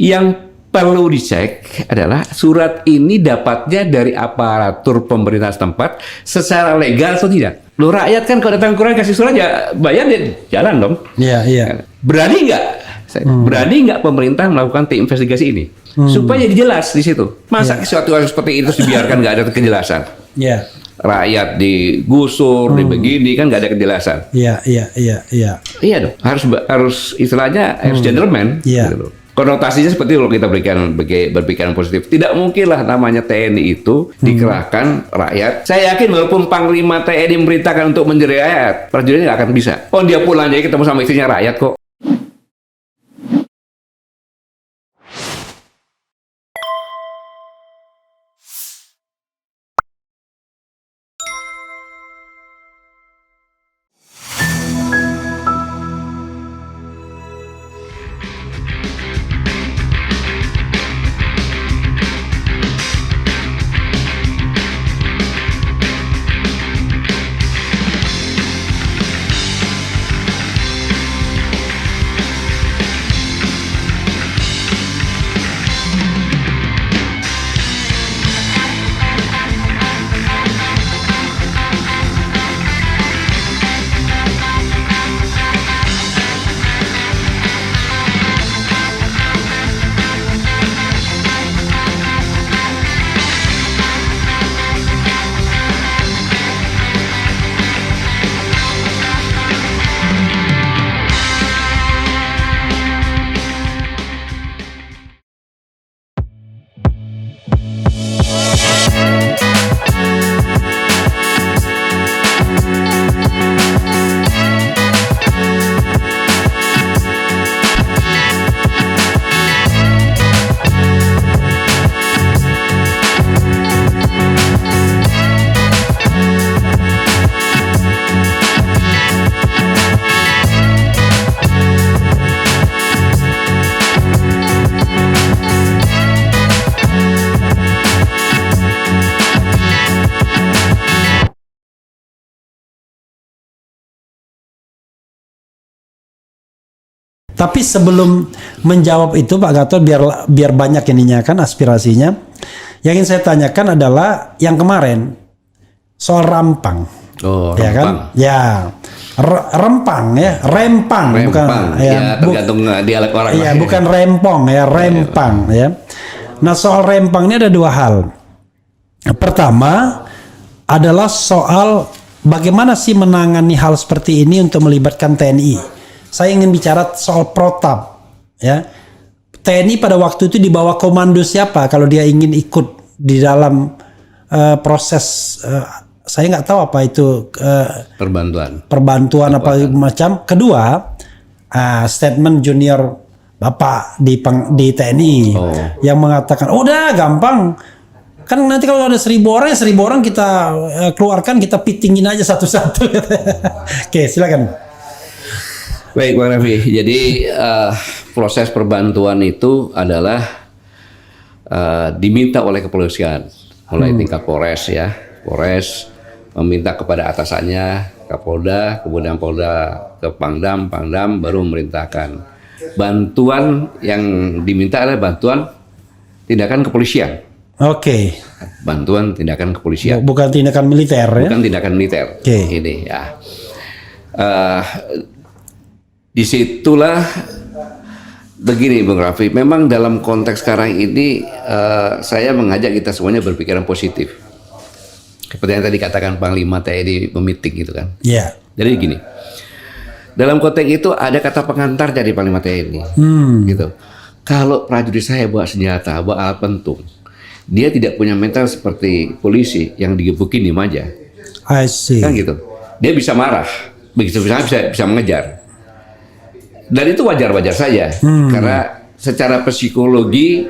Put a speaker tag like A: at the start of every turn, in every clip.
A: Yang perlu dicek adalah surat ini dapatnya dari aparatur pemerintah setempat secara legal atau tidak. Lo rakyat kan kalau datang kurang kasih surat ya bayar dia jalan dong.
B: Iya.
A: Berani nggak? Berani nggak pemerintah melakukan tim investigasi ini supaya jadi jelas di situ. Masa suatu hal seperti itu dibiarkan nggak ada kejelasan?
B: Iya.
A: Rakyat digusur, dibegini kan nggak ada kejelasan.
B: Iya.
A: Iya dong, harus istilahnya harus gentleman.
B: Iya.
A: Gitu loh. Konotasinya seperti kalau kita berpikiran positif. Tidak mungkin lah namanya TNI itu dikerahkan rakyat. Saya yakin walaupun Panglima TNI memerintahkan untuk menjerat rakyat, prajuritnya nggak akan bisa. Oh dia pulang aja ketemu sama istrinya rakyat kok.
B: Tapi sebelum menjawab itu Pak Gatot, biar banyak ininya kan aspirasinya. Yang ingin saya tanyakan adalah yang kemarin soal rampang.
A: Oh,
B: ya
A: rempang.
B: Kan? Ya. Rempang ya, rempang bukan
A: ya, tergantung dialek orang.
B: Iya, bukan rempong ya, rempang ya. Nah, soal rempang ini ada dua hal. Pertama adalah soal bagaimana sih menangani hal seperti ini untuk melibatkan TNI. Saya ingin bicara soal protap ya. TNI pada waktu itu di bawah komando siapa kalau dia ingin ikut di dalam proses saya nggak tahu apa itu perbantuan apa macam. Kedua, statement junior Bapak di TNI yang mengatakan udah gampang. Kan nanti kalau ada 1.000 orang, 1.000 orang kita keluarkan, kita pitingin aja satu-satu. Oke, silakan.
A: Baik, Bang Raffi. Jadi proses perbantuan itu adalah diminta oleh kepolisian, mulai tingkat Polres ya, Polres meminta kepada atasannya, Kapolda, kemudian Polda ke Pangdam, Pangdam baru memerintahkan. Bantuan yang diminta adalah bantuan tindakan kepolisian. Oke. Bantuan tindakan kepolisian.
B: Bukan tindakan militer ya?
A: Bukan tindakan militer. Ini ya. Disitulah begini Bung Raffi, memang dalam konteks sekarang ini saya mengajak kita semuanya berpikiran positif. Seperti yang tadi katakan Panglima TNI memiting gitu kan. Iya. Jadi gini, dalam konteks itu ada kata pengantar dari Panglima TNI. Gitu. Kalau prajurit saya bawa senjata, bawa alat pentung, dia tidak punya mental seperti polisi yang digebukin di aja.
B: I see.
A: Kan gitu. Dia bisa marah, bisa mengejar. Dan itu wajar-wajar saja, karena secara psikologi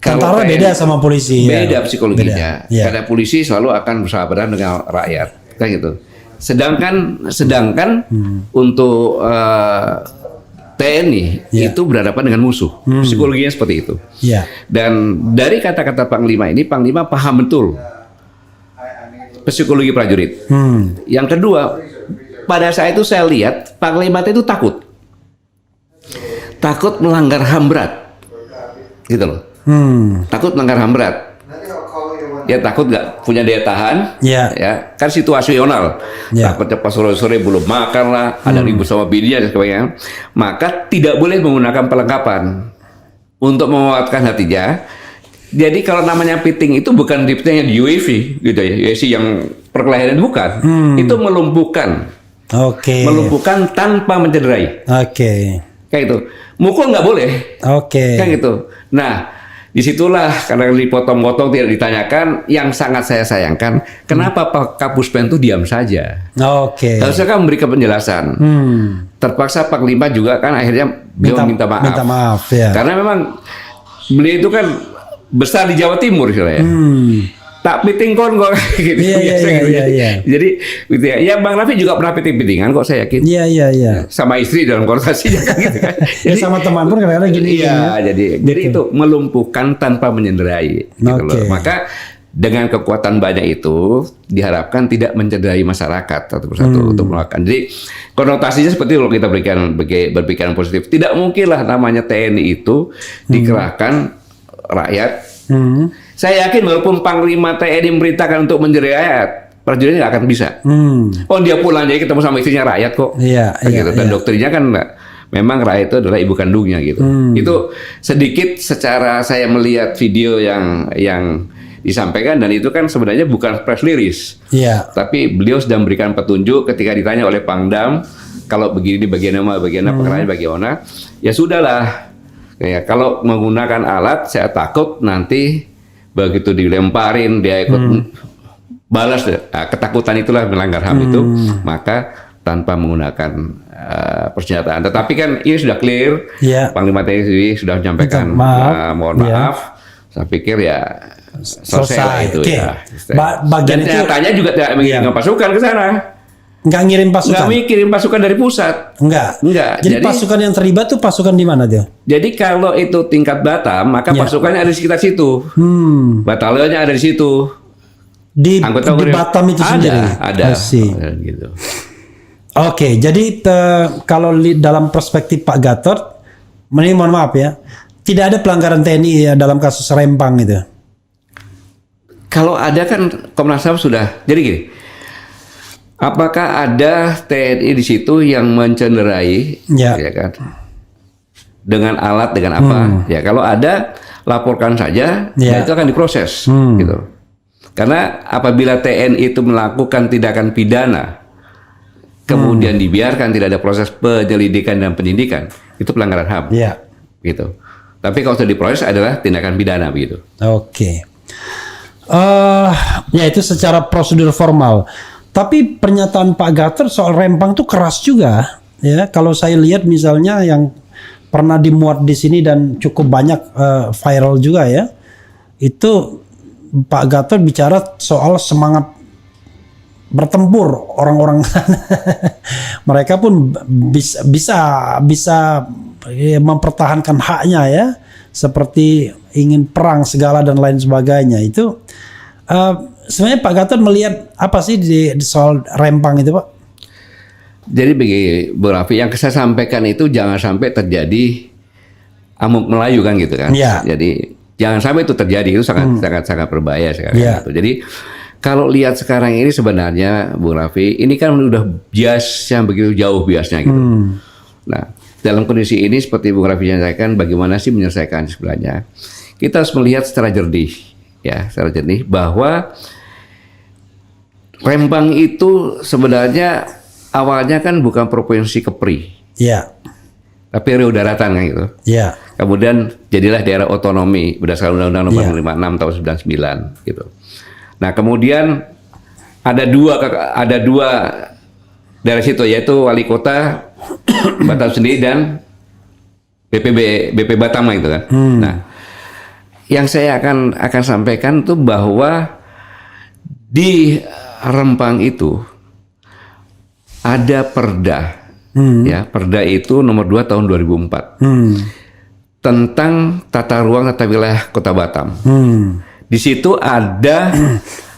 B: tentara beda sama polisi.
A: Beda psikologinya, karena polisi selalu akan bersahabatan dengan rakyat, kan gitu. Sedangkan untuk TNI itu berhadapan dengan musuh, psikologinya seperti itu. Dan dari kata-kata Panglima ini, Panglima paham betul psikologi prajurit. Yang kedua, pada saat itu saya lihat Panglima itu takut melanggar HAM berat. gitu loh. Takut melanggar HAM berat. Ya takut nggak punya daya tahan,
B: Ya.
A: ya kan situasional.
B: Ya.
A: Takutnya pas sore-sore belum makan lah, ada ribut sama bininya dan sebagainya. Maka tidak boleh menggunakan perlengkapan untuk menguatkan hatinya. Jadi kalau namanya piting itu bukan piting yang di UAV gitu ya, UAV yang perkelahian bukan. Itu melumpuhkan,
B: Oke.
A: melumpuhkan tanpa mencederai.
B: Oke.
A: Kayak itu. Mukul nggak boleh.
B: Oke.
A: Kan gitu. Nah, disitulah karena dipotong-potong tidak ditanyakan, yang sangat saya sayangkan, kenapa Pak Kapuspen itu diam saja?
B: Oke.
A: Harusnya kan memberikan penjelasan. Terpaksa Panglima juga kan akhirnya beliau minta maaf.
B: Minta maaf ya.
A: Karena memang beliau itu kan besar di Jawa Timur istilahnya. Tak piting kon kok gitu.
B: Iya, iya,
A: Biasa
B: iya,
A: gitu.
B: iya, iya.
A: Jadi gitu ya. Ya Bang Raffi juga pernah piting-pitingan kok saya yakin.
B: Iya, iya, iya.
A: Sama istri dalam konversasinya kan gitu kan.
B: Ya sama teman pun kadang-kadang gini.
A: Iya, jadi itu melumpuhkan tanpa menyenderai gitu loh.
B: Oke.
A: Maka dengan kekuatan banyak itu diharapkan tidak mencederai masyarakat satu persatu untuk melakukan. Jadi konotasinya seperti kalau kita berpikiran positif, tidak mungkinlah namanya TNI itu dikerahkan rakyat. Saya yakin walaupun Panglima TNI memerintahkan untuk menjerai rakyat, prajuritnya nggak akan bisa. Oh dia pulang jadi ketemu sama istrinya rakyat kok.
B: Iya,
A: Kan
B: iya,
A: gitu. Dan
B: iya.
A: doktrinya kan memang rakyat itu adalah ibu kandungnya gitu. Itu sedikit secara saya melihat video yang disampaikan, dan itu kan sebenarnya bukan press release.
B: Iya.
A: Tapi beliau sudah memberikan petunjuk ketika ditanya oleh Pangdam, kalau begini bagian apa pengertiannya bagaimana, ya sudahlah. Ya, kalau menggunakan alat, saya takut nanti begitu dilemparin dia ikut balas. Nah, ketakutan itulah melanggar HAM itu, maka tanpa menggunakan persenjataan. Tetapi kan ini sudah clear,
B: Iya.
A: Panglima TNI sudah menyampaikan mohon
B: Iya.
A: maaf. Saya pikir ya selesai lah itu
B: Oke.
A: ya.
B: Bagian
A: Dan
B: itu
A: nyatanya juga tidak mengirimkan pasukan ke sana.
B: nggak ngirim pasukan.
A: Nggak mikirin pasukan dari pusat.
B: Enggak.
A: Enggak.
B: Jadi pasukan yang terlibat tuh pasukan di mana dia?
A: Jadi kalau itu tingkat Batam, maka
B: Ya.
A: pasukannya ada di sekitar situ. Batalionnya ada di situ.
B: Di
A: Anggota
B: Batam itu sendiri.
A: Ada.
B: I see.
A: Gitu.
B: Oke, jadi kalau dalam perspektif Pak Gatot, mohon maaf ya, tidak ada pelanggaran TNI ya dalam kasus Rempang itu.
A: Kalau ada kan Komnas HAM sudah. Jadi gini, apakah ada TNI di situ yang mencenderai,
B: Ya.
A: ya kan? Dengan alat, dengan apa? Ya kalau ada, laporkan saja.
B: Ya.
A: Dan itu akan diproses, gitu. Karena apabila TNI itu melakukan tindakan pidana, kemudian dibiarkan tidak ada proses penyelidikan dan penyidikan, itu pelanggaran HAM,
B: Ya.
A: gitu. Tapi kalau sudah diproses adalah tindakan pidana, begitu.
B: Oke. Ya itu secara prosedur formal. Tapi pernyataan Pak Gatot soal Rempang tuh keras juga, ya. Kalau saya lihat misalnya yang pernah dimuat di sini dan cukup banyak viral juga ya, itu Pak Gatot bicara soal semangat bertempur orang-orang mereka pun bisa mempertahankan haknya ya, seperti ingin perang segala dan lain sebagainya. Itu sebenarnya Pak Gatot melihat apa sih di soal Rempang itu, Pak?
A: Jadi begini, Bu Raffi, yang saya sampaikan itu jangan sampai terjadi amuk Melayu kan gitu kan.
B: Ya.
A: Jadi jangan sampai itu terjadi, itu sangat berbahaya sekarang.
B: Ya.
A: Gitu. Jadi kalau lihat sekarang ini sebenarnya Bu Raffi, ini kan udah bias yang begitu jauh biasnya gitu. Nah, dalam kondisi ini seperti Bu Raffi sampaikan, bagaimana sih menyelesaikan sebenarnya? Kita harus melihat secara jernih, ya, secara jernih bahwa Rempang itu sebenarnya awalnya kan bukan provinsi Kepri,
B: Iya.
A: tapi Riau Daratan kan gitu.
B: Iya.
A: Kemudian jadilah daerah otonomi berdasarkan Undang-Undang Nomor
B: Iya.
A: 56 tahun 99 gitu. Nah, kemudian ada dua daerah situ, yaitu wali kota Batam sendiri dan BP Batam gitu kan. Nah, yang saya akan sampaikan tuh bahwa di Rempang itu ada perda, ya, perda itu nomor 2 tahun 2004 tentang tata ruang tata wilayah Kota Batam. Di situ ada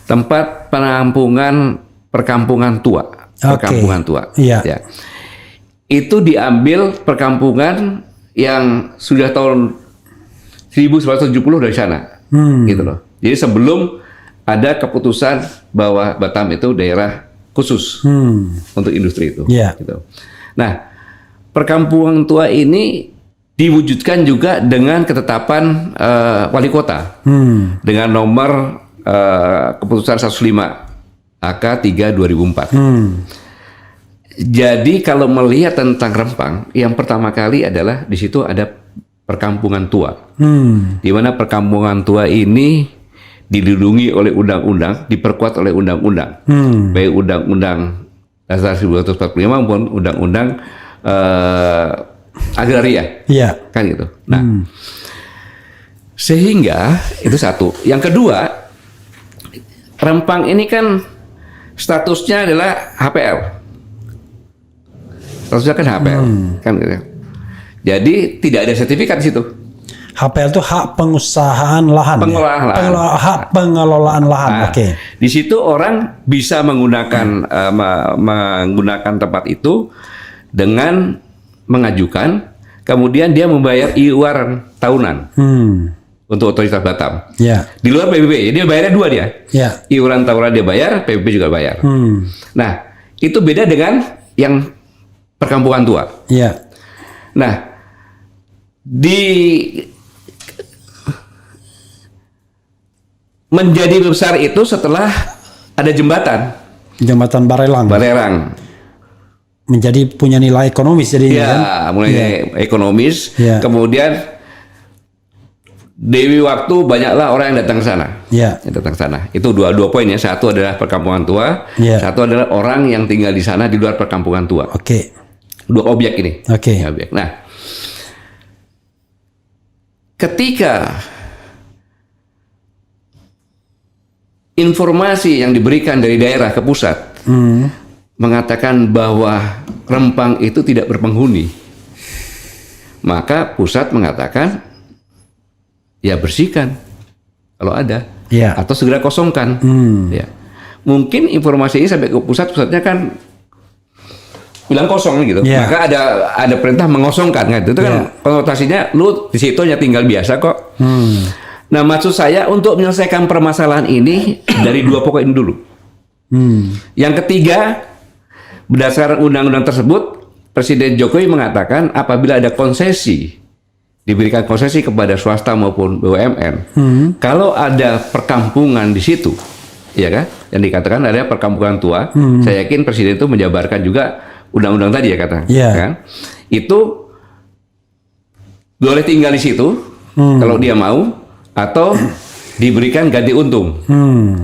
A: tempat perkampungan tua, perkampungan tua.
B: Iya.
A: Ya. Itu diambil perkampungan yang sudah tahun 1970 dari sana, gitu loh. Jadi sebelum ada keputusan bahwa Batam itu daerah khusus untuk industri itu.
B: Yeah.
A: Gitu. Nah, perkampungan tua ini diwujudkan juga dengan ketetapan wali kota dengan nomor keputusan 105 AK 3 2004. Jadi kalau melihat tentang Rempang, yang pertama kali adalah di situ ada perkampungan tua, di mana perkampungan tua ini dilindungi oleh undang-undang, diperkuat oleh undang-undang, baik undang-undang dasar 1945 maupun undang-undang agraria, kan gitu. Nah, sehingga itu satu. Yang kedua, Rempang ini kan statusnya adalah HPL, statusnya kan HPL, kan gitu. Jadi tidak ada sertifikat di situ.
B: HPL itu hak pengusahaan lahan.
A: Pengelolaan lahan.
B: Hak pengelolaan lahan.
A: Nah,
B: Oke.
A: di situ orang bisa menggunakan menggunakan tempat itu dengan mengajukan, kemudian dia membayar iuran tahunan untuk otoritas Batam.
B: Ya.
A: Di luar PBB, dia bayarnya dua dia.
B: Ya.
A: Iuran tahunan dia bayar, PBB juga bayar. Nah, itu beda dengan yang perkampungan tua.
B: Ya.
A: Nah, menjadi besar itu setelah ada jembatan
B: Jembatan Barelang. Menjadi punya nilai ekonomis jadi
A: Ya,
B: kan?
A: mulai ekonomis.
B: Ya.
A: Kemudian Dewi waktu banyaklah orang yang datang ke sana.
B: Ya.
A: Yang datang ke sana. Itu dua poin ya. Satu adalah perkampungan tua.
B: Ya.
A: Satu adalah orang yang tinggal di sana di luar perkampungan tua.
B: Oke.
A: Dua objek ini.
B: Oke.
A: Ya, objek. Nah, ketika informasi yang diberikan dari daerah ke pusat mengatakan bahwa Rempang itu tidak berpenghuni, maka pusat mengatakan ya bersihkan kalau ada,
B: Ya.
A: atau segera kosongkan. Ya. Mungkin informasi ini sampai ke pusatnya kan bilang kosong gitu,
B: Ya.
A: maka ada perintah mengosongkan kan, itu kan konotasinya lu di situ hanya tinggal biasa kok. Nah, maksud saya untuk menyelesaikan permasalahan ini dari dua pokok ini dulu. Yang ketiga, berdasarkan undang-undang tersebut, Presiden Jokowi mengatakan apabila ada konsesi, diberikan konsesi kepada swasta maupun BUMN, kalau ada perkampungan di situ, ya kan, yang dikatakan ada perkampungan tua, saya yakin Presiden itu menjabarkan juga undang-undang tadi ya kata, kan, itu boleh tinggal di situ kalau dia mau, atau diberikan ganti untung,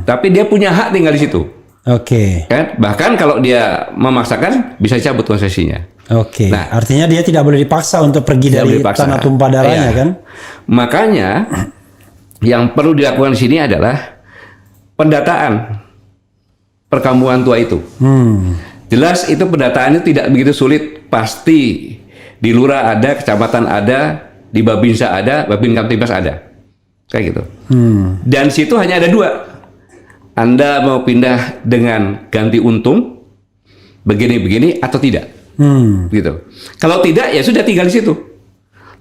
A: tapi dia punya hak tinggal di situ.
B: Oke.
A: Kan? Bahkan kalau dia memaksakan bisa cabut konsesinya.
B: Oke.
A: Nah,
B: Artinya dia tidak boleh dipaksa untuk pergi
A: tidak
B: dari
A: boleh dipaksa.
B: tanah tumpah darahnya
A: Iya.
B: kan?
A: Makanya yang perlu dilakukan di sini adalah pendataan perkampungan tua itu. Jelas itu pendataannya tidak begitu sulit, pasti di lurah ada, kecamatan ada, di Babinsa ada, Babin Kamtibmas ada, kayak gitu. Dan situ hanya ada dua. Anda mau pindah dengan ganti untung begini-begini atau tidak, gitu. Kalau tidak ya sudah tinggal di situ.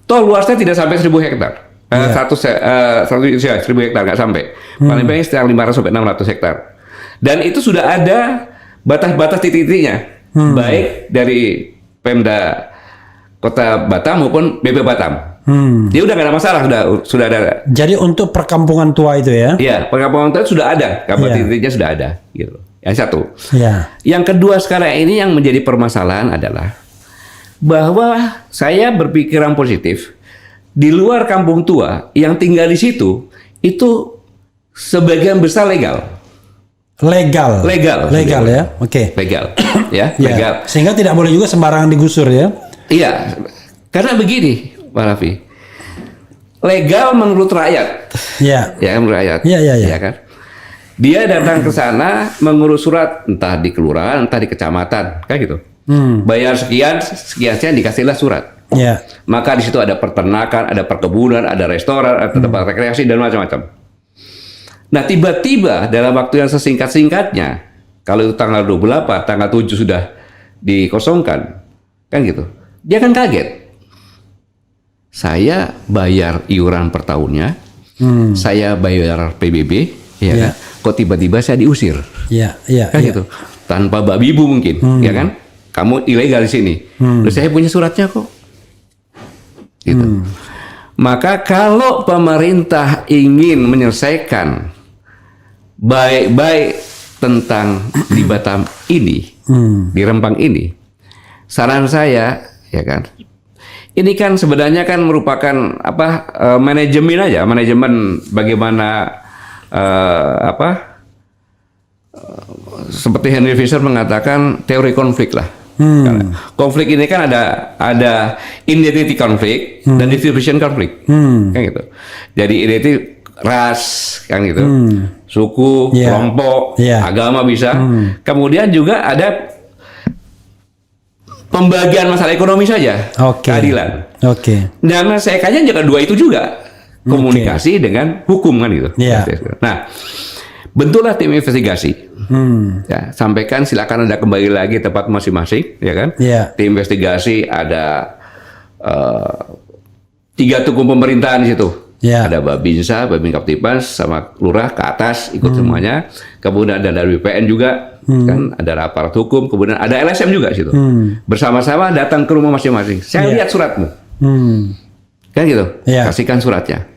A: Toh luasnya tidak sampai 1.000 hektar, 1.000 hektar nggak sampai. Paling banyak sekitar 500 sampai 600 hektar. Dan itu sudah ada batas-batas titik-titiknya, baik dari Pemda Kota Batam maupun BP Batam. Dia udah nggak ada masalah, sudah ada.
B: Jadi untuk perkampungan tua itu ya?
A: Iya, perkampungan itu sudah ada, kabar titiknya sudah ada, gitu. Yang satu.
B: Ya.
A: Yang kedua sekarang ini yang menjadi permasalahan adalah bahwa saya berpikiran positif, di luar kampung tua yang tinggal di situ itu sebagian besar legal.
B: Legal ya? Oke.
A: Legal, ya,
B: Ya.
A: legal.
B: Sehingga tidak boleh juga sembarangan digusur ya?
A: Iya, karena begini, Pak Raffi, legal menurut rakyat,
B: Ya.
A: ya menurut rakyat,
B: Iya, iya, iya.
A: ya kan? Dia datang ke sana mengurus surat, entah di kelurahan, entah di kecamatan, kayak gitu. Bayar sekian, sekian dikasihlah surat.
B: Ya.
A: Maka di situ ada peternakan, ada perkebunan, ada restoran, ada tempat rekreasi dan macam-macam. Nah, tiba-tiba dalam waktu yang sesingkat-singkatnya, kalau itu tanggal 28, tanggal 7 sudah dikosongkan, kan gitu. Dia kan kaget. saya bayar iuran per tahunnya, saya bayar PBB, ya kan? Kok tiba-tiba saya diusir?
B: Iya.
A: Kan gitu. Tanpa babi ibu mungkin, ya kan? Kamu ilegal di sini. Terus saya punya suratnya kok. Gitu. Maka kalau pemerintah ingin menyelesaikan baik-baik tentang di Batam ini, di Rempang ini, saran saya, ya kan, ini kan sebenarnya kan merupakan manajemen bagaimana seperti Henry Fisher mengatakan teori konflik lah. Karena konflik ini kan ada identity konflik dan distribution konflik, kan gitu. Jadi identity ras, kan gitu, suku, kelompok, agama bisa. Kemudian juga ada pembagian masalah ekonomi saja, keadilan. Dan saya kajian juga dua itu juga, komunikasi dengan hukum, kan gitu. Nah, bentuklah tim investigasi. Ya, sampaikan, silakan Anda kembali lagi tempat masing-masing, ya kan? Tim investigasi ada 3 tukung pemerintahan di situ. Ada Babinsa, Babin Kaptipas, sama Lurah ke atas ikut semuanya. Kemudian ada dari BPN juga, kan ada aparat hukum. Kemudian ada LSM juga di situ. Bersama-sama datang ke rumah masing-masing. Saya lihat suratmu, kan gitu. Kasihkan suratnya.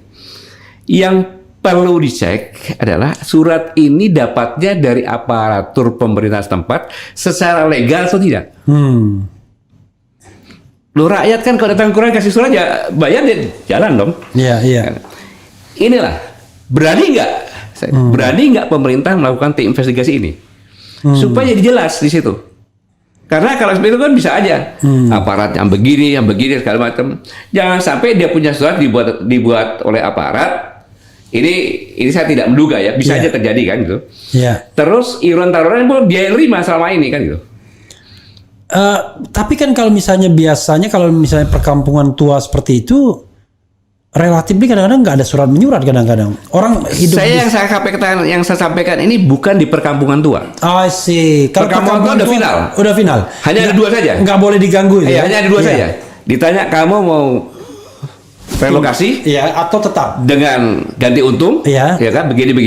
A: Yang perlu dicek adalah surat ini dapatnya dari aparatur pemerintah setempat secara legal atau tidak. Lu rakyat kan kalau datang kurang kasih surat ya bayar dia jalan dong. Inilah berani nggak pemerintah melakukan tim investigasi ini supaya jadi jelas di situ. Karena kalau seperti itu kan bisa aja aparat yang begini segala macam. Jangan sampai dia punya surat dibuat oleh aparat. Ini saya tidak menduga ya, bisa aja terjadi kan gitu. Terus iuran taruhan pun dia terima selama ini kan gitu.
B: Tapi kan kalau misalnya biasanya kalau misalnya perkampungan tua seperti itu, relatif kadang-kadang nggak ada surat menyurat kadang-kadang. Orang hidup.
A: Yang saya sampaikan ini bukan di perkampungan tua.
B: I see. Kalau
A: perkampungan tua udah final. Hanya ada 2 saja.
B: Nggak boleh diganggu.
A: Hanya ada 2 saja. Ditanya kamu mau relokasi,
B: atau tetap
A: dengan ganti untung, ya kan, begini,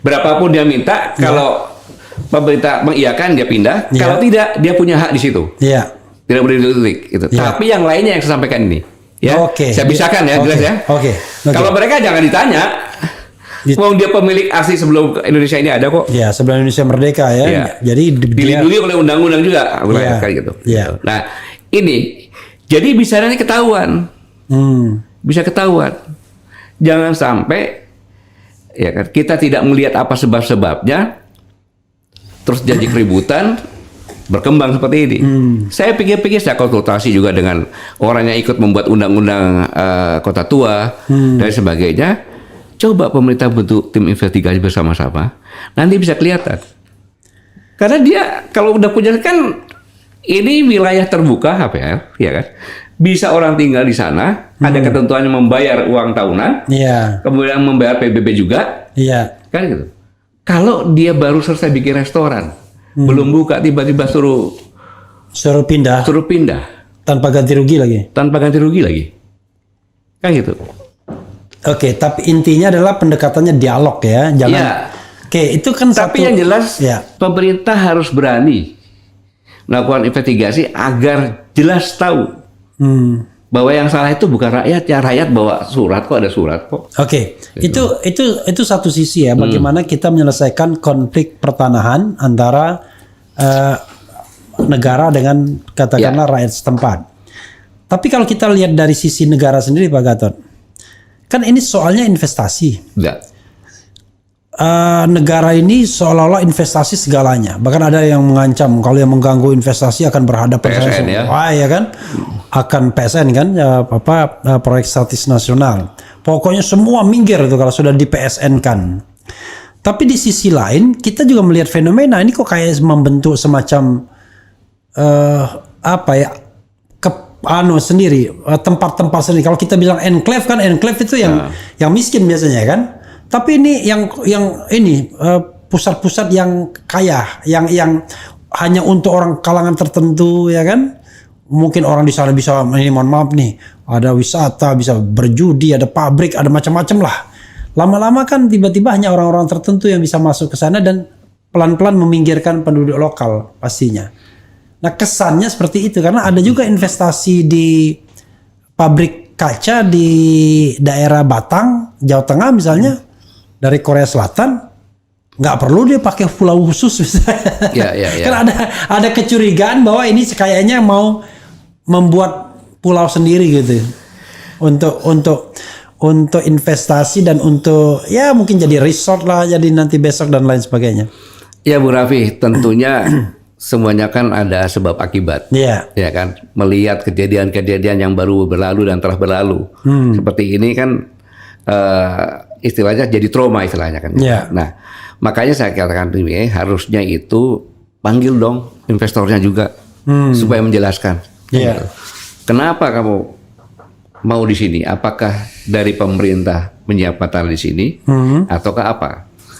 A: berapapun dia minta, kalau pemerintah mengiyakan dia pindah, kalau tidak dia punya hak di situ, tidak boleh ditutup, gitu. Tapi yang lainnya yang saya sampaikan ini, saya pisahkan ya, jelas ya. Kalau mereka jangan ditanya, wong dia pemilik asli sebelum Indonesia ini ada kok.
B: Sebelum Indonesia merdeka ya. Jadi
A: dilindungi oleh undang-undang juga, gitu. Nah, ini jadi bisa nanti ketahuan. Bisa ketahuan. Jangan sampai ya kan, kita tidak melihat apa sebab-sebabnya, terus jadi keributan berkembang seperti ini. Saya pikir-pikir, saya konsultasi juga dengan orang yang ikut membuat undang-undang kota tua dan sebagainya. Coba pemerintah bentuk tim investigasi bersama-sama, nanti bisa kelihatan. Karena dia kalau udah punya kan ini wilayah terbuka HPR, ya kan? Bisa orang tinggal di sana, ada ketentuannya membayar uang tahunan, kemudian membayar PBB juga, kan gitu. Kalau dia baru selesai bikin restoran, belum buka, tiba-tiba suruh pindah, tanpa ganti rugi lagi, kan gitu.
B: Tapi intinya adalah pendekatannya dialog ya, jangan. Itu kan.
A: Tapi yang jelas, pemerintah harus berani melakukan investigasi agar jelas tahu. Bahwa yang salah itu bukan rakyat, ya rakyat bawa surat kok, ada surat kok. Gitu. Itu satu sisi ya, bagaimana kita menyelesaikan konflik pertanahan antara negara dengan katakanlah rakyat setempat. Tapi kalau kita lihat dari sisi negara sendiri Pak Gatot, kan ini soalnya investasi. Negara ini seolah-olah investasi segalanya. Bahkan ada yang mengancam kalau yang mengganggu investasi akan berhadapan PSN
B: ya kan? Akan PSN kan, proyek strategis nasional. Pokoknya semua minggir itu kalau sudah di PSN kan. Tapi di sisi lain kita juga melihat fenomena ini kok kayak membentuk semacam sendiri, tempat-tempat sendiri. Kalau kita bilang enclave kan, enclave itu yang miskin biasanya kan. Tapi ini yang pusat-pusat yang kaya, yang hanya untuk orang kalangan tertentu ya kan, mungkin orang di sana bisa, ini mohon maaf nih, ada wisata, bisa berjudi, ada pabrik, ada macam-macam lah. Lama-lama kan tiba-tiba hanya orang-orang tertentu yang bisa masuk ke sana dan pelan-pelan meminggirkan penduduk lokal pastinya. Nah kesannya seperti itu karena ada juga investasi di pabrik kaca di daerah Batang, Jawa Tengah misalnya, dari Korea Selatan. Nggak perlu dia pakai pulau khusus misalnya.
A: Ya.
B: Kan ada kecurigaan bahwa ini kayaknya mau membuat pulau sendiri gitu untuk investasi dan untuk ya mungkin jadi resort lah jadi nanti besok dan lain sebagainya.
A: Ya Bu Raffi, tentunya semuanya kan ada sebab akibat.
B: Iya.
A: Ya kan, melihat kejadian-kejadian yang baru berlalu dan telah berlalu. Seperti ini kan istilahnya jadi trauma istilahnya kan.
B: Iya.
A: Nah, makanya saya katakan ini harusnya itu panggil dong investornya juga supaya menjelaskan.
B: Iya.
A: Kenapa kamu mau di sini? Apakah dari pemerintah menyiapkan tanah di sini ataukah apa?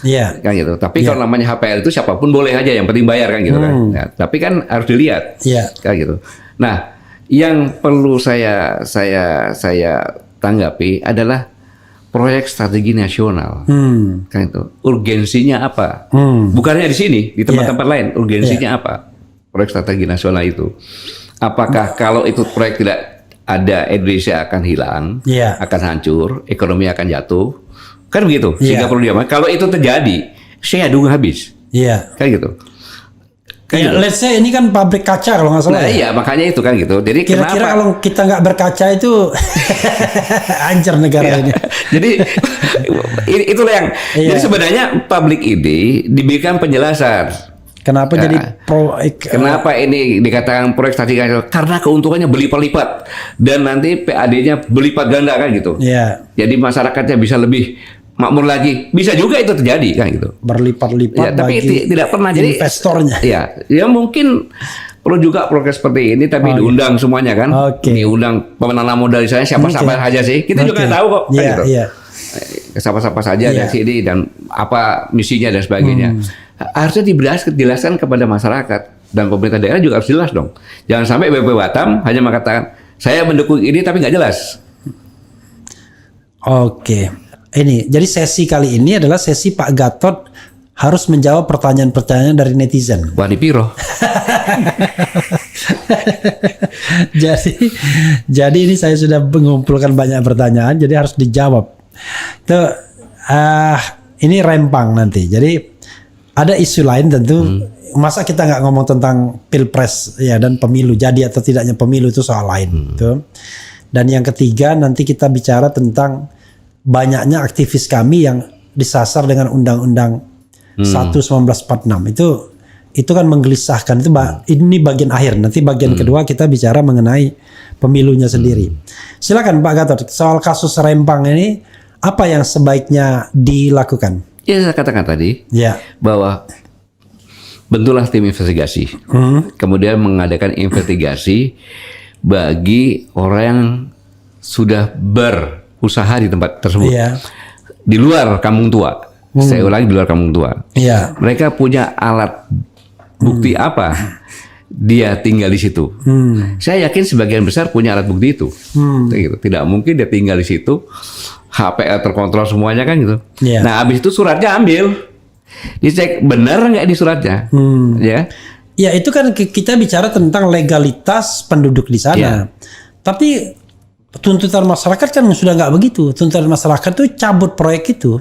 B: Iya.
A: Kan gitu. Tapi kalau namanya HPL itu siapapun boleh aja, yang penting bayar kan gitu kan. Nah, tapi kan harus dilihat.
B: Iya.
A: Kan gitu. Nah, yang perlu saya tanggapi adalah proyek strategi nasional. Kan itu. Urgensinya apa? Bukannya di sini, di tempat-tempat lain. Urgensinya apa? Proyek strategi nasional itu. Apakah kalau itu proyek tidak ada, Indonesia akan hilang, akan hancur, ekonomi akan jatuh? Kan begitu. Sehingga perlu diamankan. Kalau itu terjadi, saya dulu habis.
B: Iya.
A: Kan gitu.
B: Ya, let's say ini kan pabrik kaca kalau nggak salah.
A: Nah, iya, makanya itu kan gitu. Jadi
B: kira-kira kalau kita nggak berkaca itu hancur negara ini.
A: Jadi itulah yang. Jadi sebenarnya publik ini diberikan penjelasan.
B: Kenapa jadi
A: kenapa ini dikatakan proyek strategi nasional? Karena keuntungannya berlipat-lipat dan nanti PAD-nya berlipat ganda kan gitu.
B: Iya.
A: Jadi masyarakatnya bisa lebih makmur lagi. Bisa juga itu terjadi kan gitu.
B: Berlipat-lipat
A: ya, tapi tidak pernah jadi
B: investornya.
A: Ya mungkin perlu juga progres seperti ini tapi diundang semuanya kan. Diundang penanam modal di sana siapa-siapa saja sih. Kita juga tahu kok kan gitu. Iya. Siapa-siapa saja dari sini dan apa misinya dan sebagainya. Harusnya dijelaskan kepada masyarakat dan pemerintah daerah juga harus jelas dong. Jangan sampai BP Batam hanya mengatakan saya mendukung ini tapi nggak jelas.
B: Oke. Ini jadi sesi kali ini adalah sesi Pak Gatot harus menjawab pertanyaan-pertanyaan dari netizen.
A: Wani piro.
B: jadi ini saya sudah mengumpulkan banyak pertanyaan jadi harus dijawab. Itu ini rempang nanti. Jadi ada isu lain tentu. Masa kita nggak ngomong tentang pilpres ya dan pemilu, jadi atau tidaknya pemilu itu soal lain. Tuh. Dan yang ketiga nanti kita bicara tentang banyaknya aktivis kami yang disasar dengan Undang-Undang 1/1946 itu kan menggelisahkan. Itu ini bagian akhir. Nanti bagian kedua kita bicara mengenai pemilunya sendiri. Silakan Pak Gatot, soal kasus Rempang ini apa yang sebaiknya dilakukan?
A: Ya saya katakan tadi bahwa bentuklah tim investigasi, kemudian mengadakan investigasi bagi orang yang sudah berusaha di tempat tersebut, di luar Kampung Tua. Saya ulangi, di luar Kampung Tua. Mereka punya alat bukti apa dia tinggal di situ. Saya yakin sebagian besar punya alat bukti itu. Tidak mungkin dia tinggal di situ. HPL terkontrol semuanya kan gitu. Nah, habis itu suratnya ambil, dicek benar nggak di suratnya, Ya, itu kan kita bicara tentang legalitas penduduk di sana. Tapi tuntutan masyarakat kan sudah nggak begitu. Tuntutan masyarakat itu cabut proyek itu.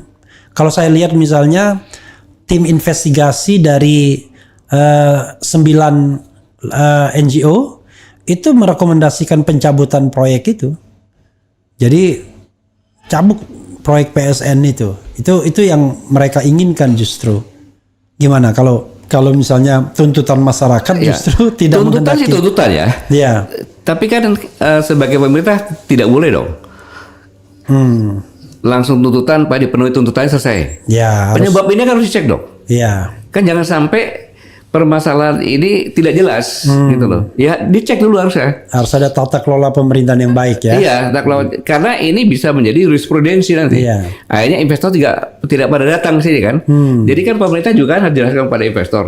A: Kalau saya lihat misalnya tim investigasi dari 9 NGO itu merekomendasikan pencabutan proyek itu. Jadi cabut proyek PSN itu yang mereka inginkan justru. Gimana kalau misalnya tuntutan masyarakat justru tidak tuntutan sih tuntutan ya. Tapi kan sebagai pemerintah tidak boleh dong. Langsung tuntutan pada dipenuhi tuntutannya selesai. Penyebab ini kan harus dicek dong. Kan jangan sampai permasalahan ini tidak jelas gitu loh. Ya dicek dulu harusnya. Harus ada tata kelola pemerintahan yang baik ya. Iya, tata kelola, karena ini bisa menjadi jurisprudensi nanti. Akhirnya investor juga tidak pada datang sini kan. Jadi kan pemerintah juga harus jelaskan pada investor.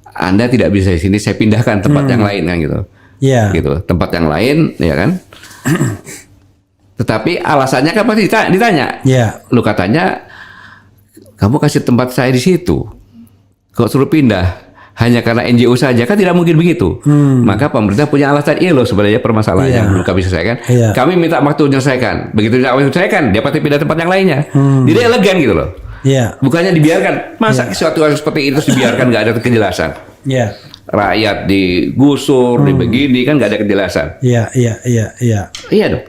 A: Anda tidak bisa di sini, saya pindahkan tempat yang lain kan gitu.
B: Iya.
A: gitu. Tempat yang lain, ya kan. Tetapi alasannya kan pasti ditanya.
B: Iya.
A: Lu katanya kamu kasih tempat saya di situ, kok suruh pindah hanya karena NGO saja, kan tidak mungkin begitu. Maka pemerintah punya alasan, loh sebenarnya permasalahan yang belum kami selesaikan.
B: Iya.
A: Kami minta waktu menyelesaikan. Begitu tidak menyelesaikan, dia pasti pindah tempat yang lainnya. Jadi elegan gitu loh.
B: Iya.
A: Bukannya dibiarkan. Masa suatu hal seperti itu dibiarkan nggak ada kejelasan.
B: Iya.
A: Rakyat digusur, dibegini kan nggak ada kejelasan.
B: Iya.
A: Iya dong.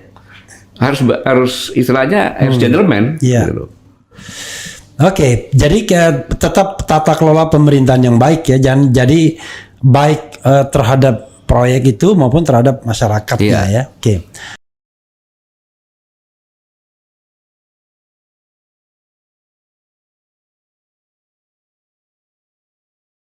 A: Harus istilahnya harus gentleman.
B: Iya.
A: Gitu loh.
B: Oke, jadi tetap tata kelola pemerintahan yang baik ya, jadi baik terhadap proyek itu maupun terhadap masyarakatnya
A: Iya.
B: ya. Oke.